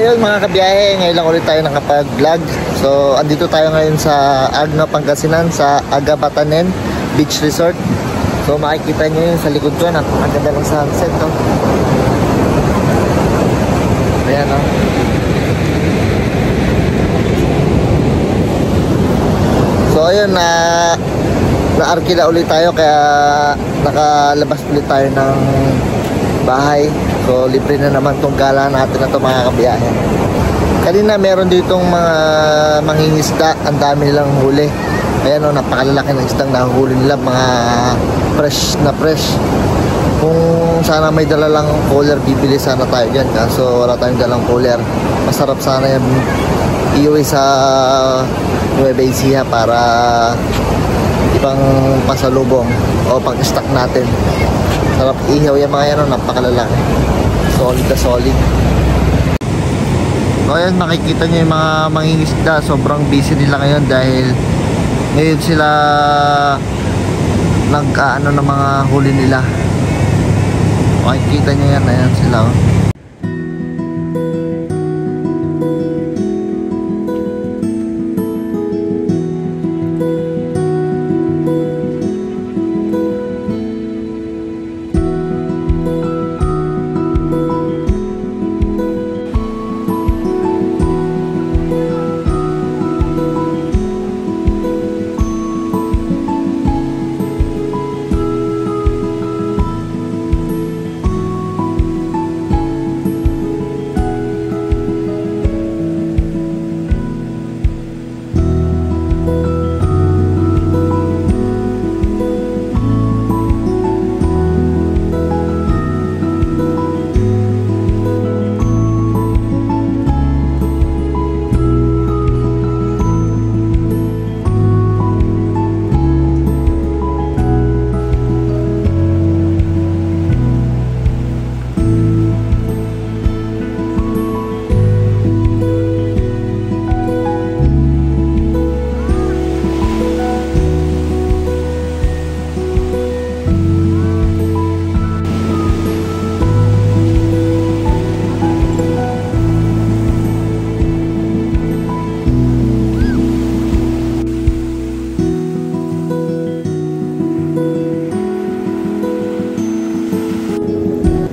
ayun mga kabiyahe, ngayon lang ulit tayo nakapag-vlog. So, andito tayo ngayon sa Agno, Pangasinan, sa Agabatanen Beach Resort. So, makikita nyo yun sa likod ko, napakaganda ng sunset, no? Ayan, no? So, ayun, na-arkila ulit tayo, kaya nakalabas ulit tayo ng bahay. So, libre na naman tong gala natin na ito mga kabiyahe. Kanina meron ditong mga mangingisda, ang dami nilang huli. Ayan o, napakalalaki ng isdang nahuli nila, mga fresh na fresh. Kung sana may dala lang cooler, bibili sana tayo dyan. Kaso wala tayong dalang cooler. Masarap sana yung iuwi sa Nueva Ecija para ibang pasalubong o pang-stock natin. Sarap ihaw yung mga yan, napakalalaki. Solid na solid. So ayan, makikita nyo yung mga mangingisda. Sobrang busy nila ngayon dahil ngayon sila nag-ano ng mga huli nila. Makikita nyo yan, ayan sila oh.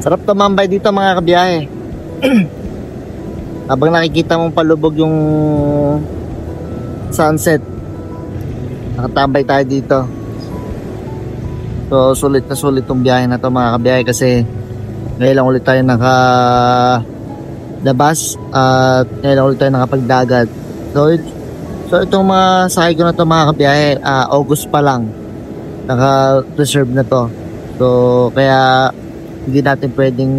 Sarap tumambay dito mga kabiyahe. Habang nakikita mong palubog yung sunset, nakatambay tayo dito. So sulit na sulit tong biyahe na to mga kabiyahe, kasi ngayon lang ulit tayo nakalabas at ngayon lang ulit tayo nakapagdagat. So itong mga sakay ko na to mga kabiyahe, August pa lang naka-reserve na to. So kaya hindi natin pwedeng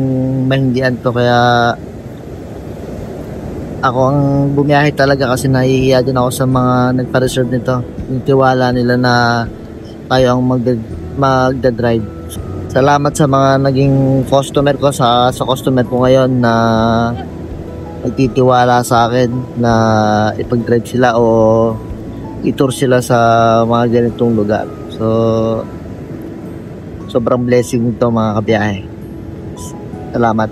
mahindian to, kaya ako ang bumiyahe talaga kasi nahihiya din ako sa mga nagpa-reserve nito. Yung tiwala nila na tayo ang magda-drive. Salamat sa mga naging customer ko, sa customer ko ngayon na nagtitiwala sa akin na ipag-drive sila o i-tour sila sa mga ganitong lugar. So sobrang blessing ito mga kabiyahe. Salamat.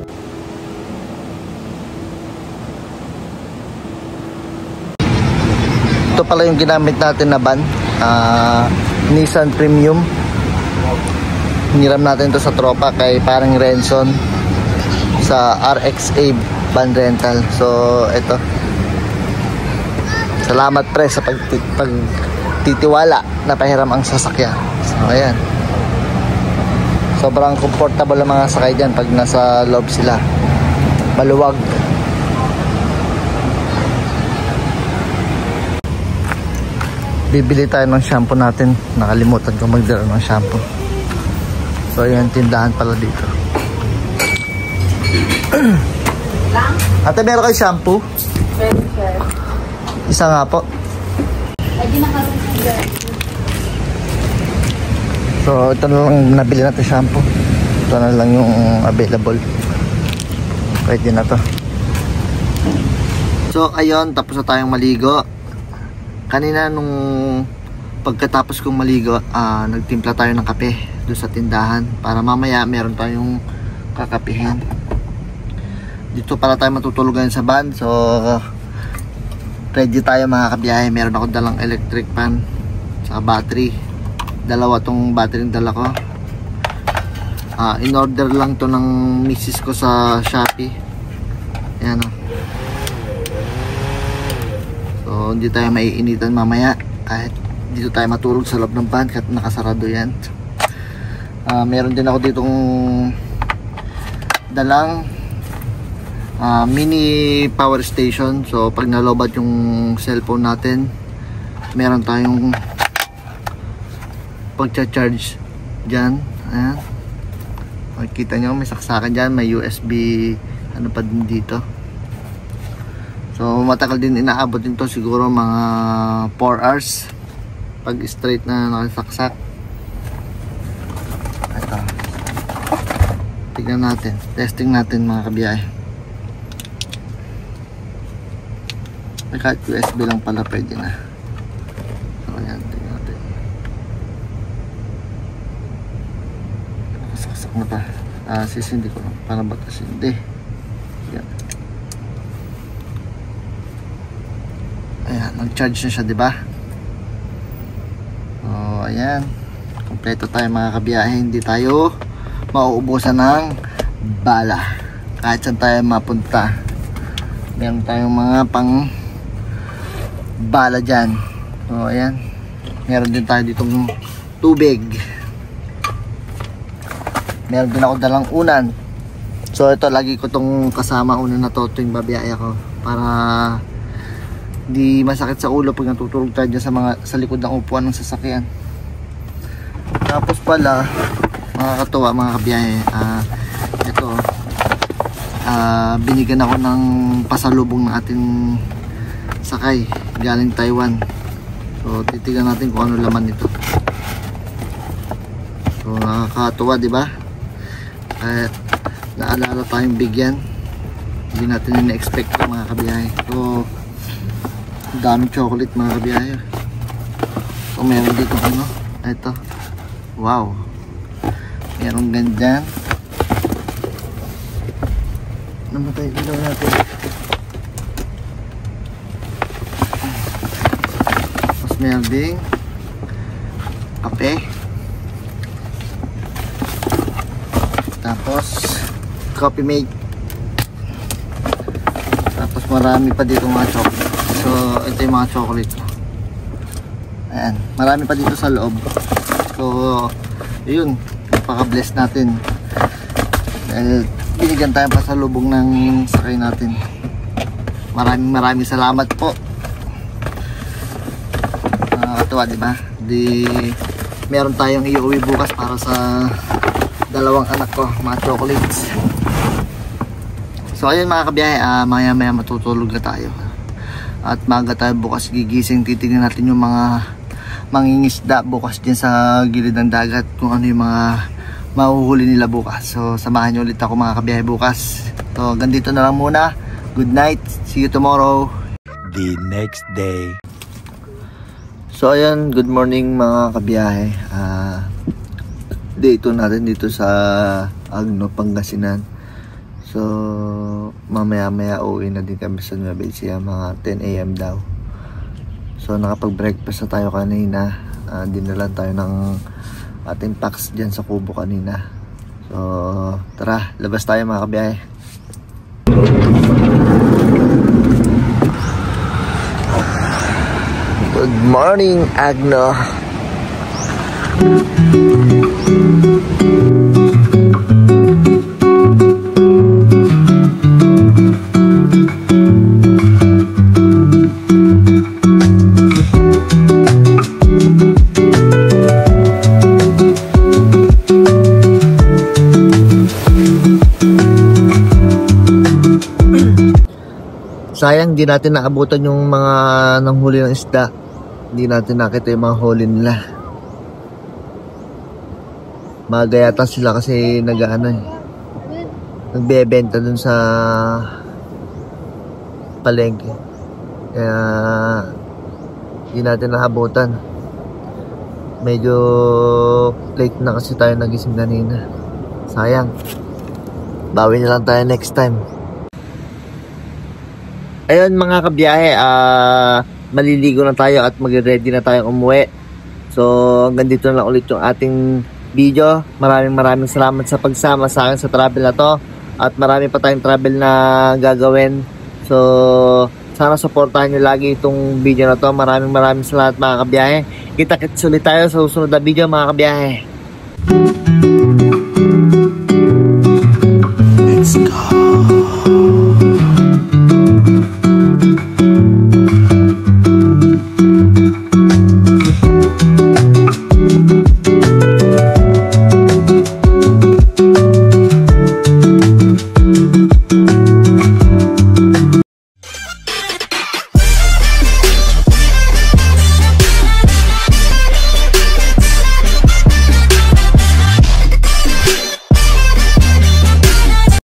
Ito pala yung ginamit natin na van, Nissan Premium. Hiniram natin ito sa tropa kay parang Renson sa RXA van rental. So ito, salamat pre sa pagtitiwala na pahiram ang sasakyan. So ayan, sobrang comfortable ang mga sakay dyan pag nasa loob sila. Maluwag. Bibili tayo ng shampoo natin. Nakalimutan ko magdala ng shampoo. So ayan, tindahan pala dito. Ate, meron kayo shampoo? Meron, sir. Isa nga po. Ay, di nakaroon. So ito na lang nabili natin shampoo. Ito na lang yung available. Pwede na to. So ayun, tapos na tayong maligo. Kanina nung pagkatapos kong maligo, nagtimpla tayo ng kape doon sa tindahan para mamaya meron tayong kakapihin. dito para tayo matutulog ngayon sa van. So ready tayo mga kabiyahe. Meron ako dalang electric fan sa battery. Dalawa tong battery yung dala ko. In order lang to ng misis ko sa Shopee. Ayan o. So hindi tayo maiinitan mamaya kahit dito tayo matulog sa loob ng van kahit nakasarado yan. Meron din ako ditong dalang mini power station. So pag nalobat yung cellphone natin, meron tayong pagcha-charge dyan. Ayan, makikita nyo may saksakan dyan, may USB ano pa din dito. So matagal din inaabot din to, siguro mga 4 hours pag straight na nakasaksak. Ito, tignan natin, testing natin mga kabiyahe. Kahit USB lang pala pwede na. So ayan, tignan natin. Saksak na pa. Sisindi ko lang. Para ba ito sindi? Ayan. Ayan, nag-charge na siya, diba? So ayan, kompleto tayo mga kabiyahe. Hindi tayo mauubusan ng bala kahit saan tayo mapunta. Meron tayong mga pang bala dyan. So ayan, meron din tayo ditong tubig. Meron din ako dalang unan. So ito, lagi ko tong kasama unan na to tuwing babiyahe ako para di masakit sa ulo pag natutulog tayo dyan sa likod ng upuan ng sasakyan. Tapos pala mga katuwa mga kabiyahe, ito binigyan ako ng pasalubong ng ating sakay galing Taiwan. So titignan natin kung ano laman nito. So nakakatuwa, diba? Kahit naalala tayong bigyan, hindi natin na-expect ko mga kabiyahe. So daming chocolate mga kabiyahe. So meron dito ano, ito, wow, meron ganyan. Namatay ilaw natin. Tapos meron ding kape. Tapos coffee mate. Tapos marami pa dito mga chocolate. So ito yung mga chocolate. Ayan, marami pa dito sa loob. So yun, napaka-bless natin dahil binigyan tayo pa sa lubong ng sakay natin. Maraming salamat po. Nakakatuwa, diba? Meron tayong iuwi bukas para sa dalawang anak ko, mga chocolates. So ayun mga kabiyahe, maya matutulog na tayo. At maaga tayo bukas gigising, titignan natin yung mga mangingisda bukas din sa gilid ng dagat, kung ano yung mga mahuhuli nila bukas. So samahan nyo ulit ako mga kabiyahe bukas. So ganito na lang muna. Good night, see you tomorrow. The next day. So ayan, good morning mga kabiyahe. Day 2 natin dito sa Agno, Pangasinan. So mamaya uwi na din kami sa Nueva Ecija, mga 10 AM daw. So nakapag-breakfast na tayo kanina. Dinalan tayo ng ating packs dyan sa kubo kanina. So tara, labas tayo mga kabiyahe. Good morning Agno. Sayang di natin naabutan yung mga nanghuli ng isda. Hindi natin nakita yung mga huli nila. Magayatan sila kasi nagbebenta dun sa palengke. Kaya hindi natin naabutan. Medyo late na kasi tayo nagising kanina. Sayang. Bawi na lang tayo next time. Ayun mga kabiyahe, maliligo na tayo at mag-ready na tayong umuwi. So hanggang dito na lang ulit yung ating video. Maraming salamat sa pagsama sa akin sa travel na to. At marami pa tayong travel na gagawin. So sana supportahan nyo lagi itong video na to. Maraming salamat mga kabiyahe. Kita-kits ulit tayo sa susunod na video mga kabiyahe.